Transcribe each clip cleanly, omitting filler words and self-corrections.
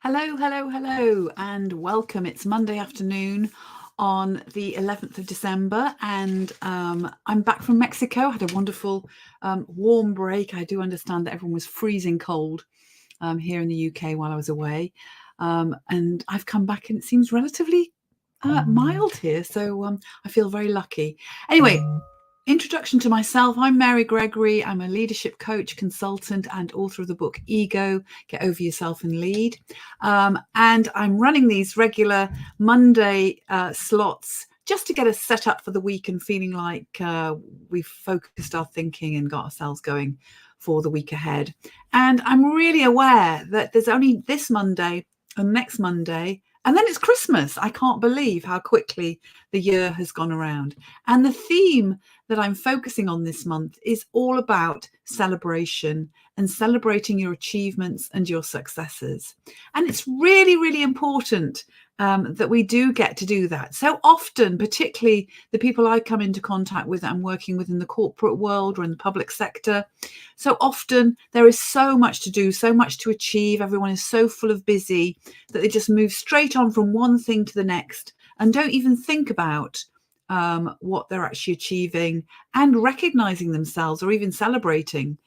Hello, hello, hello, and welcome. It's Monday afternoon on the 11th of December, and I'm back from Mexico. I had a wonderful warm break. I do understand that everyone was freezing cold here in the UK while I was away, and I've come back and it seems relatively mild here, so I feel very lucky. Anyway, introduction to myself. I'm Mary Gregory. I'm a leadership coach, consultant, and author of the book Ego, Get Over Yourself and Lead. And I'm running these regular Monday slots just to get us set up for the week and feeling like we've focused our thinking and got ourselves going for the week ahead. And I'm really aware that there's only this Monday and next Monday, and then it's Christmas. I can't believe how quickly the year has gone around. And the theme that I'm focusing on this month is all about celebration and celebrating your achievements and your successes. And it's really, really important that we do get to do that. So often, particularly the people I come into contact with, I'm working with in the corporate world or in the public sector. So often there is so much to do, so much to achieve. Everyone is so full of busy that they just move straight on from one thing to the next and don't even think about what they're actually achieving and recognizing themselves or even celebrating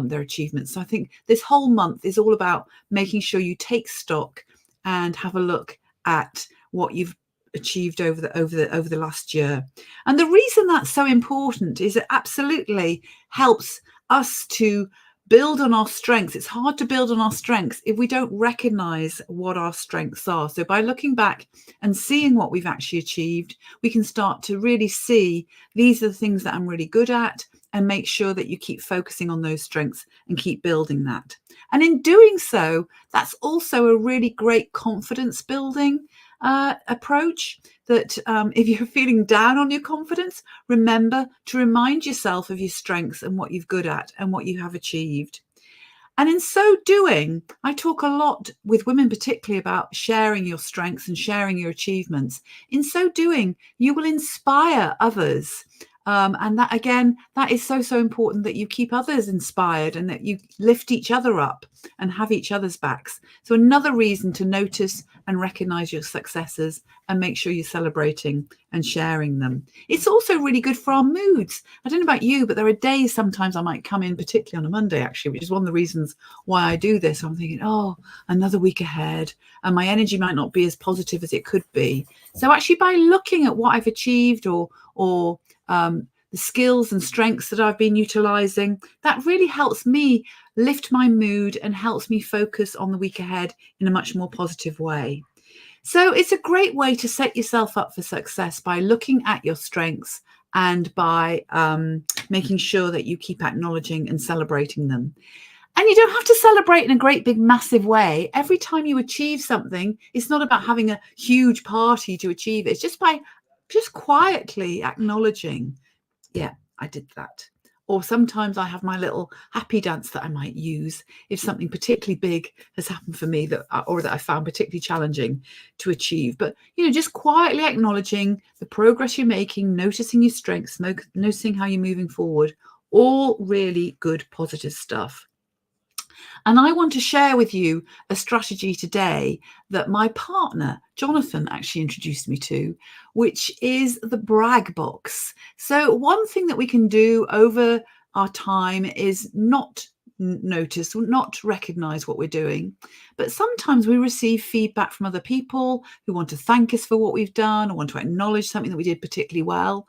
their achievements. So I think this whole month is all about making sure you take stock and have a look at what you've achieved over the last year. And the reason that's so important is it absolutely helps us to build on our strengths. It's hard to build on our strengths if we don't recognize what our strengths are. So by looking back and seeing what we've actually achieved, we can start to really see these are the things that I'm really good at, and make sure that you keep focusing on those strengths and keep building that. And in doing so, that's also a really great confidence building approach, that if you're feeling down on your confidence, remember to remind yourself of your strengths and what you're good at and what you have achieved. And in so doing, I talk a lot with women, particularly about sharing your strengths and sharing your achievements. In so doing, you will inspire others. And that, again, that is so, so important, that you keep others inspired and that you lift each other up and have each other's backs. So another reason to notice and recognize your successes and make sure you're celebrating and sharing them. It's also really good for our moods. I don't know about you, but there are days sometimes I might come in, particularly on a Monday, actually, which is one of the reasons why I do this. I'm thinking, oh, another week ahead, and my energy might not be as positive as it could be. So actually, by looking at what I've achieved or the skills and strengths that I've been utilizing, that really helps me lift my mood and helps me focus on the week ahead in a much more positive way. So it's a great way to set yourself up for success by looking at your strengths and by making sure that you keep acknowledging and celebrating them. And you don't have to celebrate in a great big massive way. Every time you achieve something, it's not about having a huge party to achieve it. It's just by just quietly acknowledging, yeah, I did that. Or sometimes I have my little happy dance that I might use if something particularly big has happened for me that I found particularly challenging to achieve. But, just quietly acknowledging the progress you're making, noticing your strengths, noticing how you're moving forward, all really good, positive stuff. And I want to share with you a strategy today that my partner, Jonathan, actually introduced me to, which is the brag box. So one thing that we can do over our time is not notice, not recognize what we're doing. But sometimes we receive feedback from other people who want to thank us for what we've done or want to acknowledge something that we did particularly well.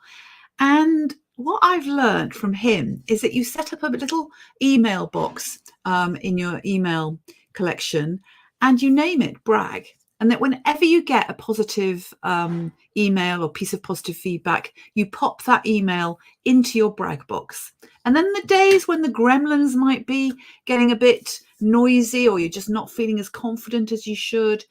And what I've learned from him is that you set up a little email box in your email collection and you name it brag. And that whenever you get a positive email or piece of positive feedback, you pop that email into your brag box. And then the days when the gremlins might be getting a bit noisy or you're just not feeling as confident as you should,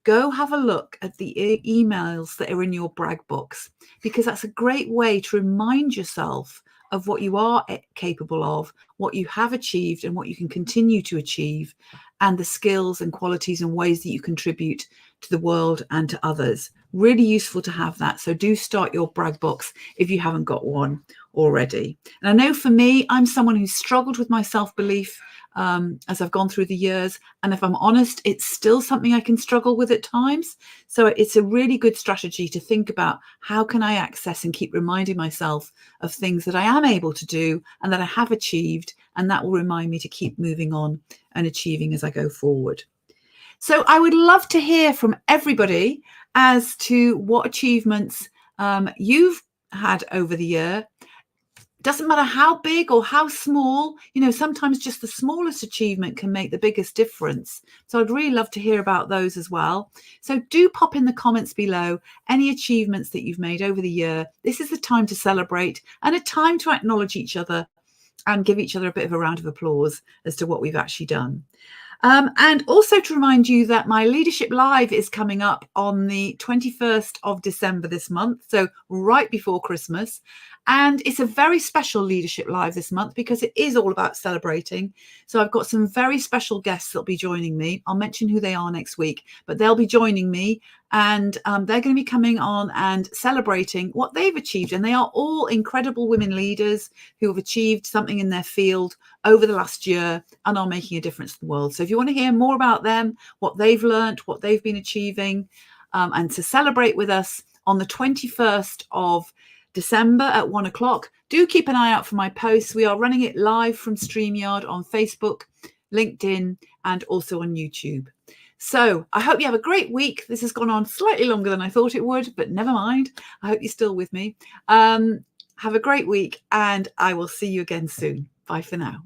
go have a look at the emails that are in your brag box, because that's a great way to remind yourself of what you are capable of, what you have achieved and what you can continue to achieve, and the skills and qualities and ways that you contribute to the world and to others. Really useful to have that. So do start your brag box if you haven't got one already. And I know for me, I'm someone who's struggled with my self-belief as I've gone through the years. And if I'm honest, it's still something I can struggle with at times. So it's a really good strategy to think about, how can I access and keep reminding myself of things that I am able to do and that I have achieved, and that will remind me to keep moving on and achieving as I go forward. So I would love to hear from everybody as to what achievements you've had over the year. Doesn't matter how big or how small, sometimes just the smallest achievement can make the biggest difference. So I'd really love to hear about those as well. So do pop in the comments below any achievements that you've made over the year. This is the time to celebrate and a time to acknowledge each other and give each other a bit of a round of applause as to what we've actually done. And also to remind you that my Leadership Live is coming up on the 21st of December this month, so right before Christmas. And it's a very special Leadership Live this month because it is all about celebrating. So I've got some very special guests that'll be joining me. I'll mention who they are next week, but they'll be joining me, and they're going to be coming on and celebrating what they've achieved. And they are all incredible women leaders who have achieved something in their field over the last year and are making a difference in the world. So if you want to hear more about them, what they've learned, what they've been achieving, and to celebrate with us on the 21st of December at 1 o'clock, do keep an eye out for my posts. We are running it live from StreamYard on Facebook, LinkedIn, and also on YouTube. So I hope you have a great week. This has gone on slightly longer than I thought it would, but never mind. I hope you're still with me. Have a great week, and I will see you again soon. Bye for now.